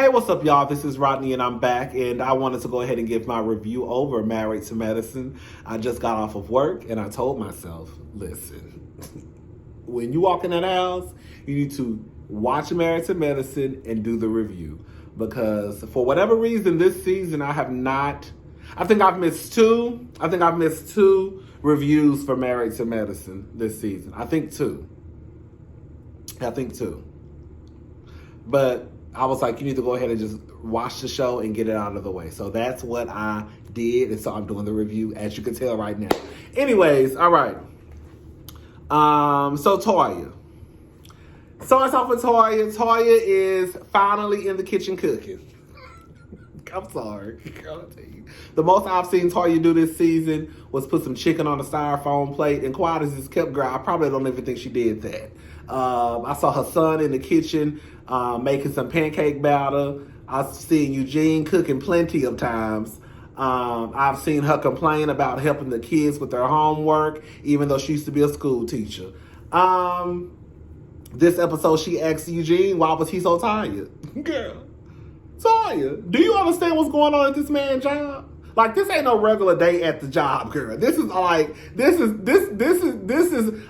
Hey, what's up, y'all? This is Rodney, and I'm back, and I wanted to go ahead and give my review over Married to Medicine. I just got off of work, and I told myself, listen, when you walk in that house, you need to watch Married to Medicine and do the review. Because for whatever reason, this season, I think I've missed two reviews for Married to Medicine this season. I think two. But I was like, you need to go ahead and just watch the show and get it out of the way. So that's what I did. And so I'm doing the review, as you can tell right now. Anyways, all right. So Toya. Starts off with Toya. Toya is finally in the kitchen cooking. I'm sorry. I'll tell you. The most I've seen Toya do this season was put some chicken on a styrofoam plate. And quiet as it's kept, girl, I probably don't even think she did that. I saw her son in the kitchen making some pancake batter. I've seen Eugene cooking plenty of times. I've seen her complain about helping the kids with their homework, even though she used to be a school teacher. This episode, she asked Eugene, why was he so tired? Girl, Toya, do you understand what's going on at this man's job? Like, this ain't no regular day at the job, girl. This is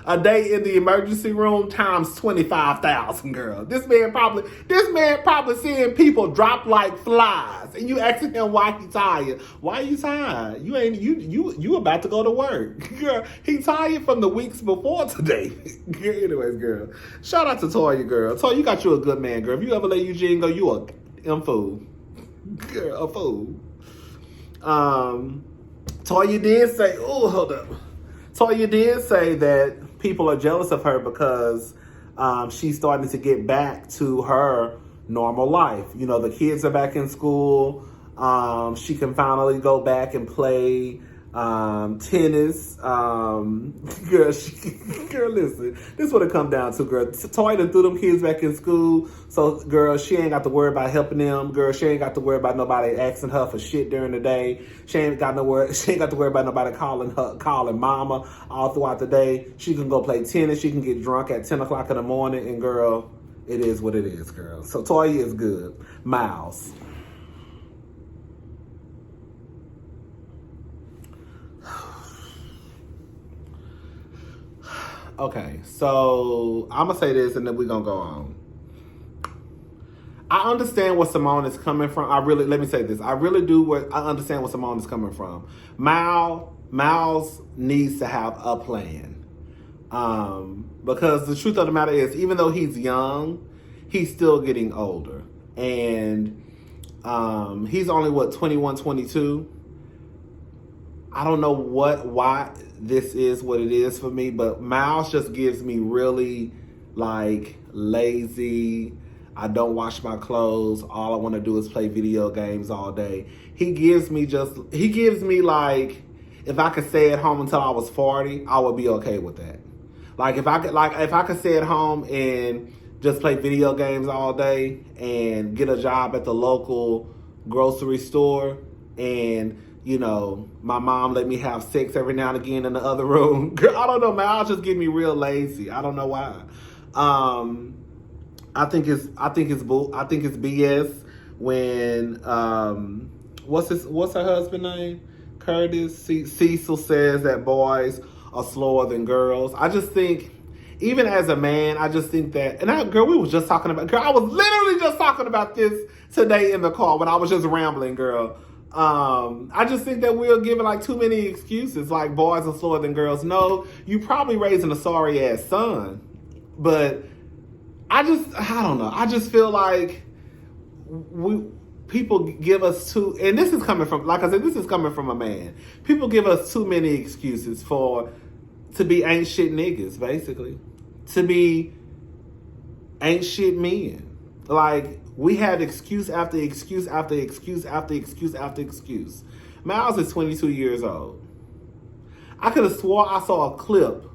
a day in the emergency room times 25,000, girl. This man probably seeing people drop like flies, and you asking him why he tired. Why are you tired? You about to go to work, girl. He tired from the weeks before today. Anyways, girl, shout out to Toya, girl. Toya, you got you a good man, girl. If you ever let Eugene go, you a fool, girl, a fool. Toya did say, Toya did say that people are jealous of her because she's starting to get back to her normal life. You know, the kids are back in school. She can finally go back and play tennis. Girl, listen, this is what it comes down to, girl. Toya done threw them kids back in school, so girl, she ain't got to worry about helping them. Girl, she ain't got to worry about nobody asking her for shit during the day. She ain't got to worry about nobody calling mama all throughout the day. She can go play tennis. She can get drunk at 10 o'clock in the morning, and girl, it is what it is, girl. So Toya is good. Miles. Okay, so I'm going to say this and then we're going to go on. I understand where Simone is coming from. Let me say this. I really do. I understand where Simone is coming from. Miles needs to have a plan. Because the truth of the matter is, even though he's young, he's still getting older. And he's only, 21, 22? I don't know why this is what it is for me, but Miles just gives me really, like, lazy. I don't wash my clothes. All I want to do is play video games all day. He gives me like, if I could stay at home until I was 40, I would be okay with that. Like, if I could stay at home and just play video games all day and get a job at the local grocery store, and you know, my mom let me have sex every now and again in the other room. Girl, I don't know, man. I'll just get me real lazy. I don't know why. I think it's BS when what's her husband's name? Curtis Cecil says that boys are slower than girls. I just think, even as a man, I just think that, girl, we was just talking about, girl, I was literally just talking about this today in the car when I was just rambling, girl. I just think that we're giving like too many excuses, like boys are slower than girls. No, you probably raising a sorry ass son, but I don't know. I just feel like people give us and this is coming from, like I said, this is coming from a man. People give us too many excuses to be ain't shit niggas, basically. To be ain't shit men. Like, we had excuse after excuse after excuse after excuse after excuse. Miles is 22 years old. I could have swore I saw a clip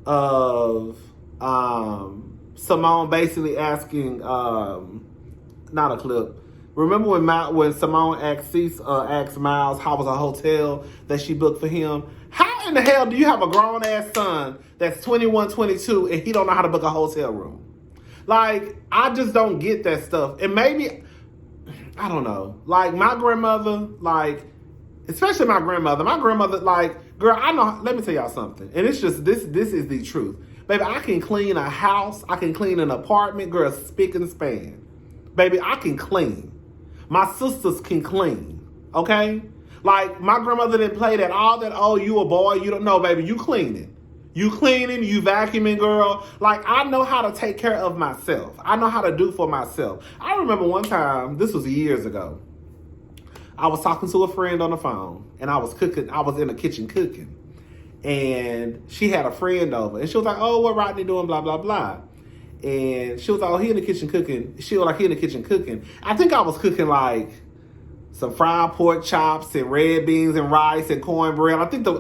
of Simone basically asking, not a clip. Remember when Simone asked Miles how was a hotel that she booked for him? How in the hell do you have a grown ass son that's 21, 22 and he don't know how to book a hotel room? Like, I just don't get that stuff. And maybe I don't know. Like my grandmother, like especially my grandmother. My grandmother, like, girl, I know. Let me tell y'all something, and it's just this. This is the truth, baby. I can clean a house. I can clean an apartment, girl, spick and span. Baby, I can clean. My sisters can clean. Okay, like my grandmother didn't play that. All that. Oh, you a boy? You don't know, baby. You cleaning. You cleaning, you vacuuming, girl. Like, I know how to take care of myself. I know how to do for myself. I remember one time, this was years ago, I was talking to a friend on the phone, and I was cooking. I was in the kitchen cooking, and she had a friend over, and she was like, "Oh, what Rodney doing? Blah blah blah." And she was like, "Oh, he in the kitchen cooking." She was like, "He in the kitchen cooking." I think I was cooking like some fried pork chops and red beans and rice and cornbread. I think the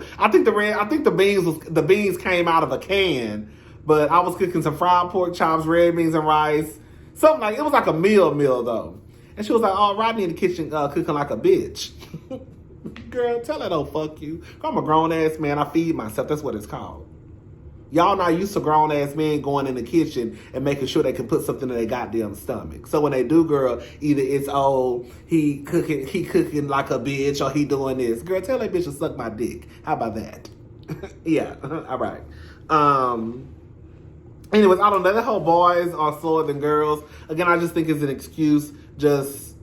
beans came out of a can, but I was cooking some fried pork chops, red beans and rice. Something like, it was like a meal though. And she was like, "Oh, Rodney in the kitchen cooking like a bitch." Girl, tell her don't fuck you. I'm a grown ass man. I feed myself. That's what it's called. Y'all not used to grown ass men going in the kitchen and making sure they can put something in their goddamn stomach. So when they do, girl, either it's he cooking like a bitch, or he doing this. Girl, tell that bitch to suck my dick. How about that? Yeah, all right. Anyways, I don't know. That whole boys are slower than girls. Again, I just think it's an excuse just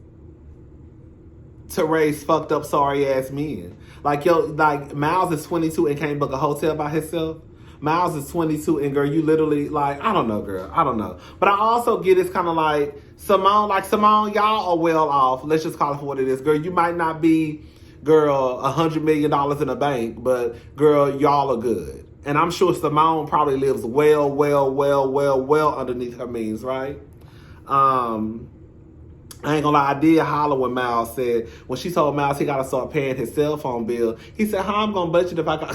to raise fucked up sorry ass men. Like Miles is 22 and can't book a hotel by himself. Miles is 22, and girl, you literally, like, I don't know, girl. I don't know. But I also get it's kind of like Simone, y'all are well off. Let's just call it for what it is. Girl, you might not be, girl, $100 million in the bank, but girl, y'all are good. And I'm sure Simone probably lives well underneath her means, right? I ain't gonna lie, I did holler when Miles said, when she told Miles he gotta start paying his cell phone bill, he said, "How I'm gonna budget if I got..."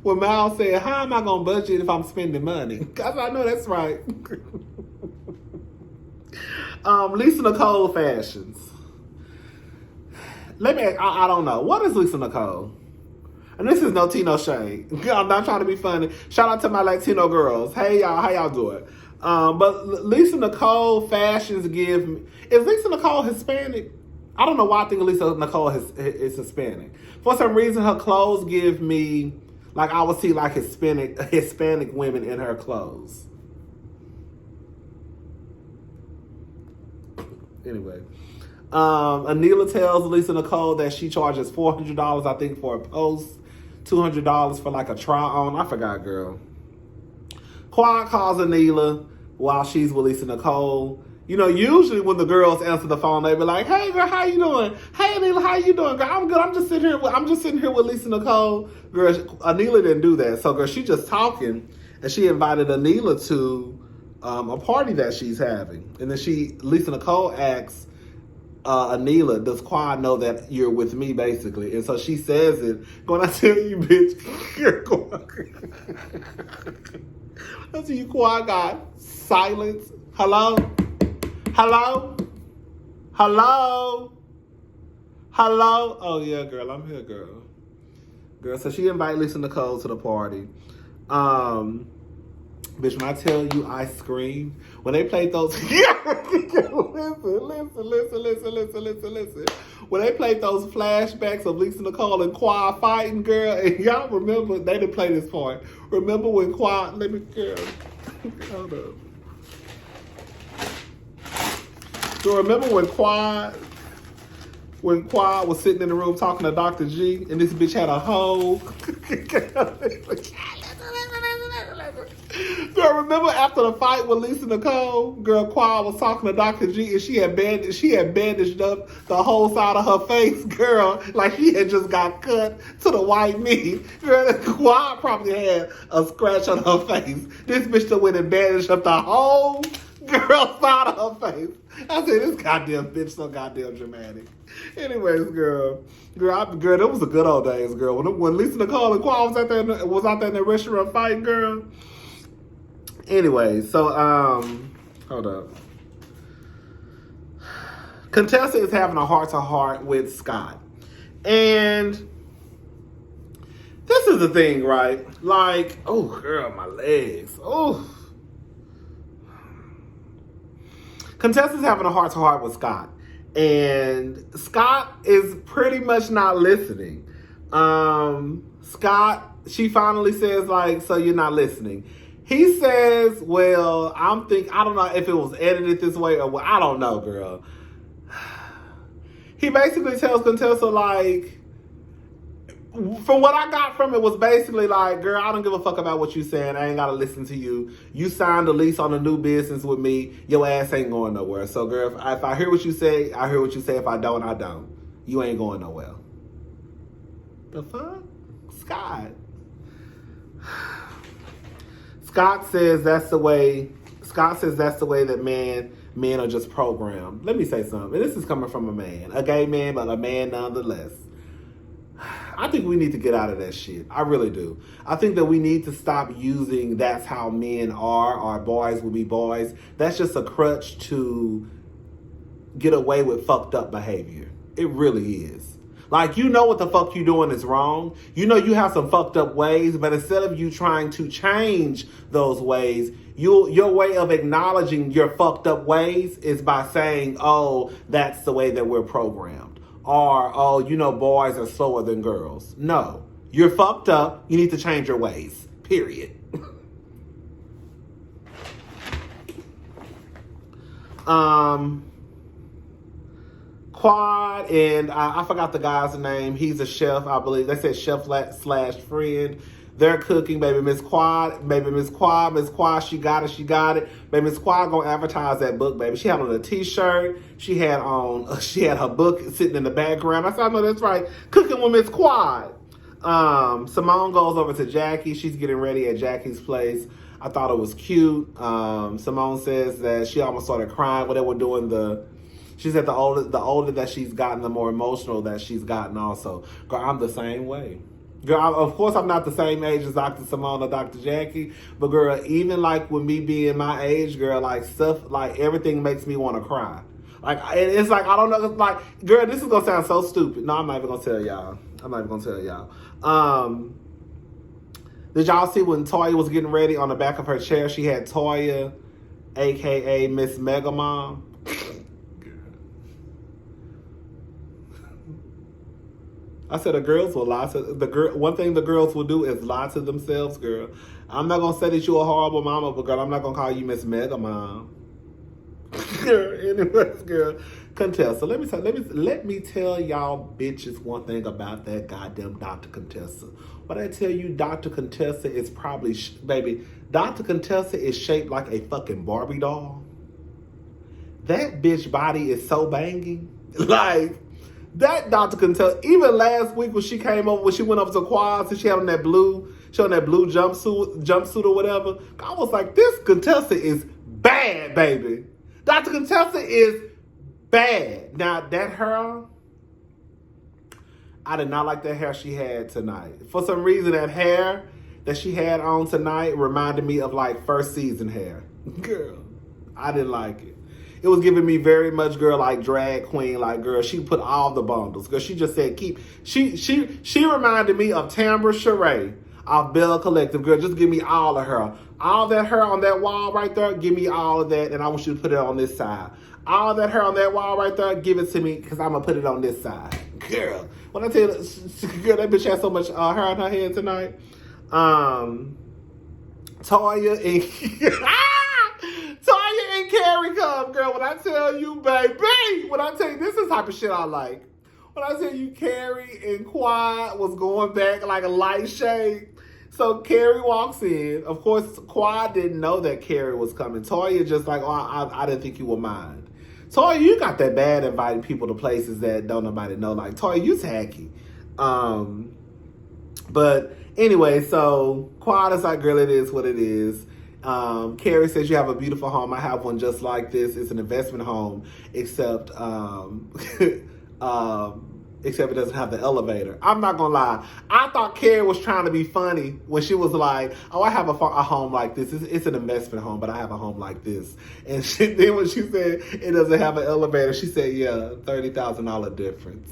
When Miles said, "How am I going to budget if I'm spending money?" Because I know that's right. Lisa Nicole fashions. I don't know. What is Lisa Nicole? And this is no Tino shade. I'm not trying to be funny. Shout out to my Latino girls. Hey, y'all. How y'all doing? But Lisa Nicole fashions give me... Is Lisa Nicole Hispanic? I don't know why I think Lisa Nicole is Hispanic. For some reason, her clothes give me... Like, I would see, like, Hispanic women in her clothes. Anyway. Anila tells Lisa Nicole that she charges $400, I think, for a post. $200 for, like, a try-on. I forgot, girl. Quad calls Anila while she's with Lisa Nicole. You know, usually when the girls answer the phone, they be like, "Hey girl, how you doing? Hey Anila, how you doing? Girl, I'm good. I'm just sitting here with Lisa Nicole." Girl, Anila didn't do that. So girl, she just talking, and she invited Anila to a party that she's having. And then Lisa Nicole asks Anila, "Does Quad know that you're with me?" Basically. And so she says it, "When I tell you, bitch, I see you, Quad got silence. Hello? Hello? Hello? Hello? Oh, yeah, girl. I'm here, girl. Girl, so she invited Lisa Nicole to the party. Bitch, when I tell you I screamed, when they played those... Listen. When they played those flashbacks of Lisa Nicole and Quad fighting, girl, and y'all remember, they didn't play this part. Remember when Quad... Let me... Girl, hold up. So remember when Quad was sitting in the room talking to Dr. G, and this bitch had a hole? Girl, remember after the fight with Lisa Nicole, girl, Quad was talking to Dr. G, and she had bandaged up the whole side of her face, girl, like she had just got cut to the white meat. Girl, Quad probably had a scratch on her face. This bitch that went and bandaged up the whole girl side of her face. I said, this goddamn bitch so goddamn dramatic. Anyways, girl, that was the good old days, girl. When Lisa Nicole and Quad was out there in the restaurant fighting, girl. Anyway, so hold up. Contessa is having a heart-to-heart with Scott, and this is the thing, right? Like, oh, girl, my legs, oh. Contessa's having a heart-to-heart with Scott. And Scott is pretty much not listening. Scott, she finally says, like, so you're not listening. He says, well, I don't know if it was edited this way or what. I don't know, girl. He basically tells Contessa, like, from what I got from it was basically like, girl, I don't give a fuck about what you saying. I ain't got to listen to you. You signed a lease on a new business with me. Your ass ain't going nowhere. So, girl, if I hear what you say, I hear what you say. If I don't, I don't. You ain't going nowhere. The fuck? Scott. Scott says that's the way that men are just programmed. Let me say something. This is coming from a man. A gay man, but a man nonetheless. I think we need to get out of that shit. I really do. I think that we need to stop using that's how men are, or boys will be boys. That's just a crutch to get away with fucked up behavior. It really is. Like, you know what the fuck you doing is wrong. You know you have some fucked up ways, but instead of you trying to change those ways, your way of acknowledging your fucked up ways is by saying, oh, that's the way that we're programmed. Or, oh, you know, boys are slower than girls. No, you're fucked up. You need to change your ways. Period. Quad and I forgot the guy's name. He's a chef, I believe. They said chef / friend. They're cooking, baby. Miss Quad, she got it. Baby, Miss Quad gonna advertise that book, baby. She had on a t-shirt. She had her book sitting in the background. I said, I know that's right. Cooking with Miss Quad. Simone goes over to Jackie. She's getting ready at Jackie's place. I thought it was cute. Simone says that she almost started crying when they were doing she said the older that she's gotten, the more emotional that she's gotten also. Girl, I'm the same way. Girl, of course I'm not the same age as Dr. Simone or Dr. Jackie, but girl, even like with me being my age, girl, like stuff, like everything makes me want to cry. Like, it's like, I don't know, like, girl, this is going to sound so stupid. No, I'm not even going to tell y'all. Did y'all see when Toya was getting ready on the back of her chair, she had Toya, a.k.a. Miss Mega Mom? I said the girls will lie to one thing the girls will do is lie to themselves, girl. I'm not gonna say that you're a horrible mama, but girl, I'm not gonna call you Miss Mega Mom. Girl, anyways, girl, Contessa. Let me tell y'all bitches one thing about that goddamn Dr. Contessa. What I tell you, Dr. Contessa is probably baby. Dr. Contessa is shaped like a fucking Barbie doll. That bitch body is so banging, like. That Dr. Contessa, even last week when she came over, when she went up to Quads and she had on that blue jumpsuit or whatever, I was like, this Contessa is bad, baby. Dr. Contessa is bad. Now, that hair, I did not like that hair she had tonight. For some reason, that hair that she had on tonight reminded me of like first season hair. Girl, I didn't like it. It was giving me very much, girl, like drag queen, like, girl, she put all the bundles. Girl, she just said, she reminded me of Tambra Sheree of Bella Collective. Girl, just give me all of her. All that hair on that wall right there, give me all of that, and I want you to put it on this side. All that hair on that wall right there, give it to me, because I'm going to put it on this side. Girl, when I tell you, girl, that bitch had so much hair on her head tonight. Toya and... Toya and Carrie come, girl. When I tell you, baby, this is the type of shit I like. When I tell you Carrie and Quad was going back like a light shade. So Carrie walks in. Of course, Quad didn't know that Carrie was coming. Toya just like, oh, I didn't think you would mind. Toya, you got that bad inviting people to places that don't nobody know. Like, Toya, you tacky. But anyway, so Quad is like, girl, it is what it is. Carrie says, you have a beautiful home. I have one just like this. It's an investment home, except except it doesn't have the elevator. I'm not gonna lie. I thought Carrie was trying to be funny when she was like, oh, I have a home like this. It's an investment home, but I have a home like this. And then when she said it doesn't have an elevator, she said, yeah, $30,000 difference.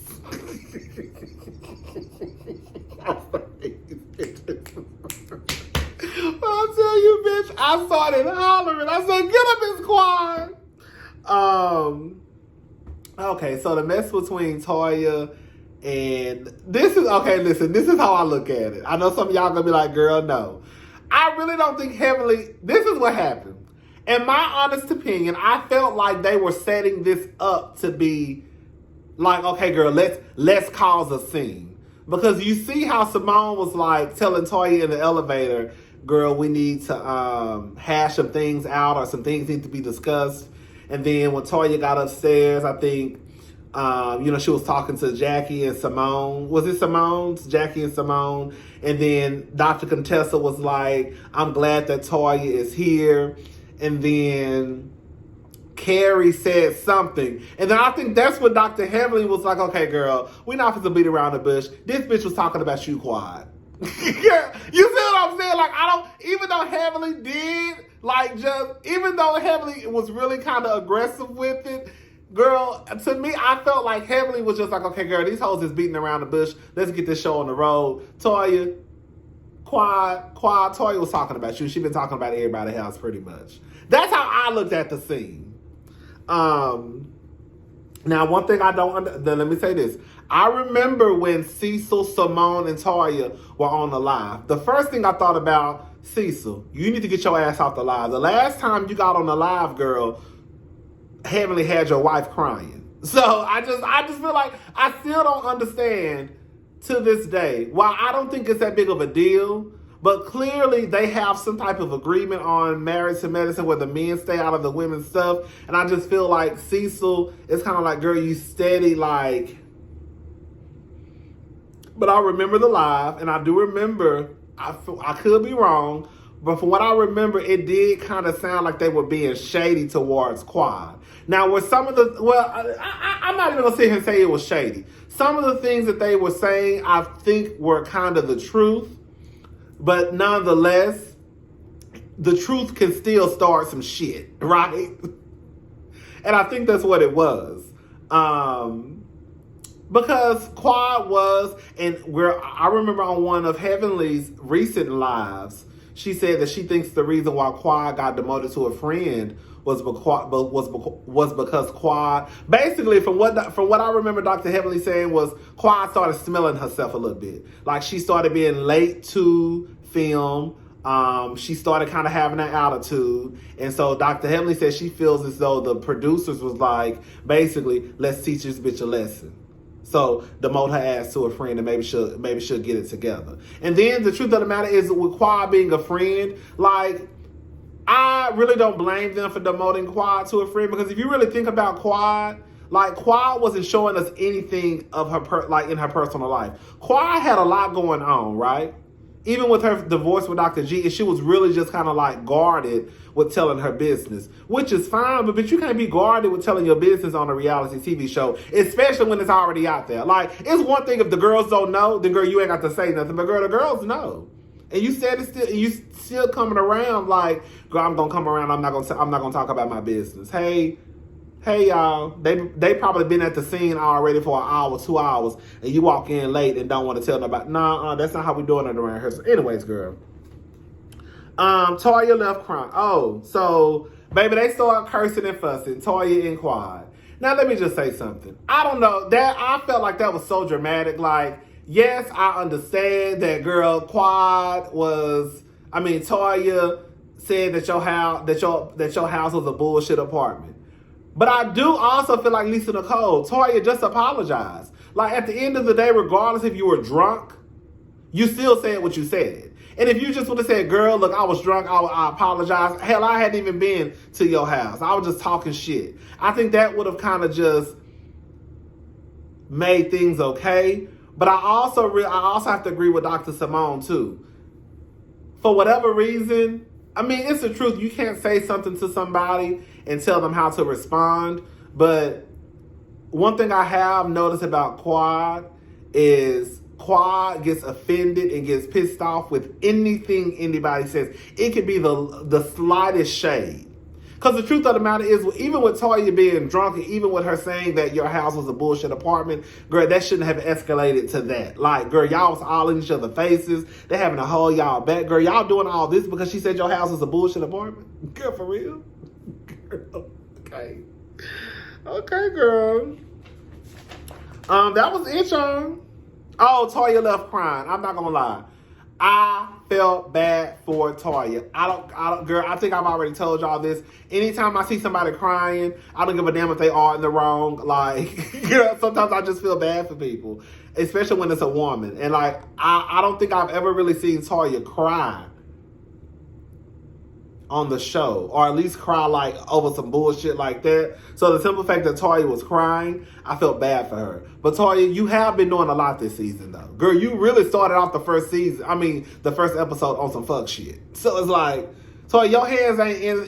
I'll tell you, bitch, I started hollering. I said, get up, Miss Quad. Okay, so the mess between Toya and this is okay. Listen, this is how I look at it. I know some of y'all gonna be like, "Girl, no." I really don't think heavily. This is what happened. In my honest opinion, I felt like they were setting this up to be like, okay, girl, let's cause a scene. Because you see how Simone was like telling Toya in the elevator, girl, we need to hash some things out, or some things need to be discussed. And then when Toya got upstairs, I think, she was talking to Jackie and Simone. Was it Simone's? Jackie and Simone. And then Dr. Contessa was like, I'm glad that Toya is here. And then Carrie said something. And then I think that's when Dr. Heavenly was like, okay, girl, we're not supposed to beat around the bush. This bitch was talking about you, Quad. Yeah, you see what I'm saying? Like, even though Heavenly did, even though Heavenly was really kind of aggressive with it, girl, to me, I felt like Heavenly was just like, okay, girl, these hoes is beating around the bush. Let's get this show on the road. Toya, Toya was talking about you. She been talking about everybody else pretty much. That's how I looked at the scene. Now, one thing I don't let me say this. I remember when Cecil, Simone, and Toya were on the live. The first thing I thought about, Cecil, you need to get your ass off the live. The last time you got on the live, girl, Heavenly had your wife crying. So I just feel like I still don't understand to this day why I don't think it's that big of a deal. But clearly they have some type of agreement on Married to Medicine where the men stay out of the women's stuff. And I just feel like Cecil is kind of like, girl, you steady like. But I remember the live, and I do remember, I could be wrong, but from what I remember, it did kind of sound like they were being shady towards Quad. Now, were some of the, I'm not even going to sit here and say it was shady. Some of the things that they were saying, I think were kind of the truth. But nonetheless, the truth can still start some shit, right? And I think that's what it was. Because Quad was, I remember on one of Heavenly's recent lives, she said that she thinks the reason why Quad got demoted to a friend was because Quad, basically from what I remember Dr. Heavenly saying was Quad started smelling herself a little bit. Like she started being late to film. She started kind of having that attitude. And so Dr. Heavenly said she feels as though the producers was like, basically, let's teach this bitch a lesson. So demote her ass to a friend and maybe she'll get it together. And then the truth of the matter is with Quad being a friend, like, I really don't blame them for demoting Quad to a friend, because if you really think about Quad, like Quad wasn't showing us anything of her in her personal life. Quad had a lot going on, right? Even with her divorce with Dr. G, she was really just kind of like guarded with telling her business, which is fine, but you can't be guarded with telling your business on a reality TV show, especially when it's already out there. Like, it's one thing if the girls don't know, then girl, you ain't got to say nothing, but girl, the girls know. And you said you still coming around like, girl, I'm gonna come around. I'm not gonna talk about my business. Hey, y'all. They probably been at the scene already for an hour, 2 hours, and you walk in late and don't want to tell nobody. Nah, that's not how we doing it around here. So anyways, girl. Toya left crying. Oh, so baby, they started cursing and fussing. Toya and Quad. Now let me just say something. I don't know that I felt like that was so dramatic. Like, yes, I understand that, girl. Toya said that your house was a bullshit apartment. But I do also feel like Lisa Nicole, Toya, just apologized. Like, at the end of the day, regardless if you were drunk, you still said what you said. And if you just would have said, girl, look, I was drunk, I apologize. Hell, I hadn't even been to your house. I was just talking shit. I think that would have kind of just made things okay. But I also have to agree with Dr. Simone, too. For whatever reason, I mean, it's the truth. You can't say something to somebody and tell them how to respond. But one thing I have noticed about Quad is Quad gets offended and gets pissed off with anything anybody says. It could be the slightest shade. Because the truth of the matter is, even with Toya being drunk and even with her saying that your house was a bullshit apartment, girl, that shouldn't have escalated to that. Like, girl, y'all was all in each other's faces. They having to hold y'all back. Girl, y'all doing all this because she said your house was a bullshit apartment? Girl, for real? Girl, okay. Okay, girl. That was it, y'all. Oh, Toya left crying. I'm not gonna lie. I felt bad for Toya. Girl, I think I've already told y'all this. Anytime I see somebody crying, I don't give a damn if they are in the wrong. Like, you know, sometimes I just feel bad for people, especially when it's a woman. And like, I don't think I've ever really seen Toya cry on the show, or at least cry like over some bullshit like that. So the simple fact that Toya was crying, I felt bad for her. But Toya, you have been doing a lot this season though. Girl, you really started off the first episode on some fuck shit. So it's like, Toya,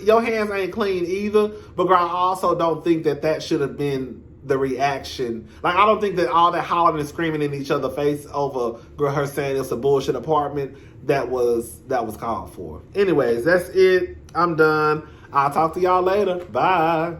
your hands ain't clean either. But girl, I also don't think that should have been the reaction. Like, I don't think that all that hollering and screaming in each other's face over girl her saying it's a bullshit apartment that was called for. Anyways, that's it. I'm done. I'll talk to y'all later. Bye.